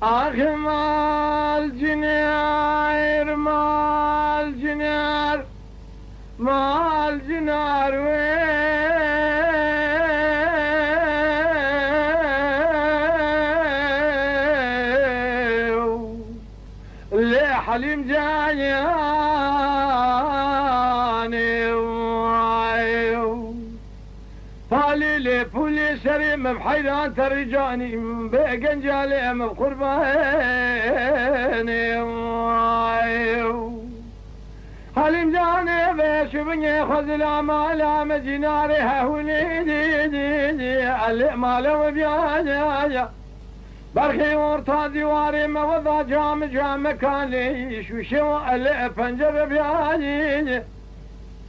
أخي مال جنير مال جنير مال جنير اللي حليم جاني فالي لي فولي سريم بحيران ترجاني بقنجالي بقرباني حليم جاني بشبني خذ العمال مجناري هولي دي اللي مالو بياجا برخي ورطا ديواري موضع جام كاني شو اللي فنجر بياجي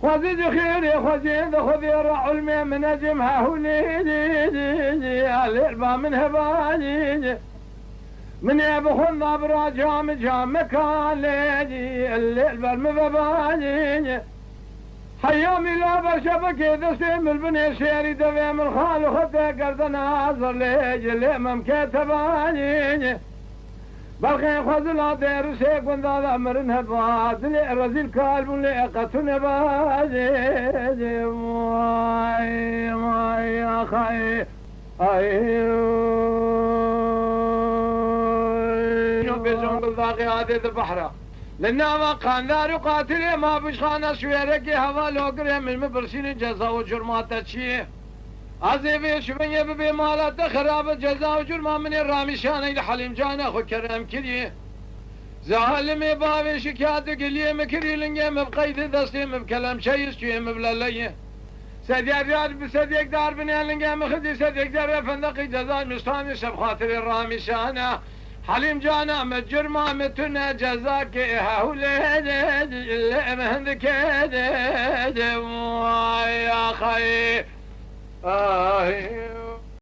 خذي خيري خذي رع المي من نجمها هولي دي الاربا من هبالي من يبخل نبرا جام كالي الليل برمبالي حيامي لا برشبك دستم البني سيري دويم الخال خطي قرد ناظر لي ممكتبالي برخي خذ لا دير سيك ونداد امرن هباد لي رزيل كالب لي قتن بادي ماي يا خي بجنب ذاقي هذه البحرة لنا ما كان دار قاتل ما بشخانه شويرك هوا لوقر من مبرسين جزاء وجرمات تشيه عزيبي شبني ببي مالات خراب جزاء وجرما من الرامشان الى حليم جانا خو كرم كلي زعلمي بابي شكات قلي مكري لنجم بقيد دستيم بكلام شيء شيم بلاليه سديار رياض بسديك دار بني لنجم خدي سديك دار فندقي جزاء مستاني شب خاطر الرامشان حليم جانا مجرما متنا جزاك هولي اللي مهندك يا خي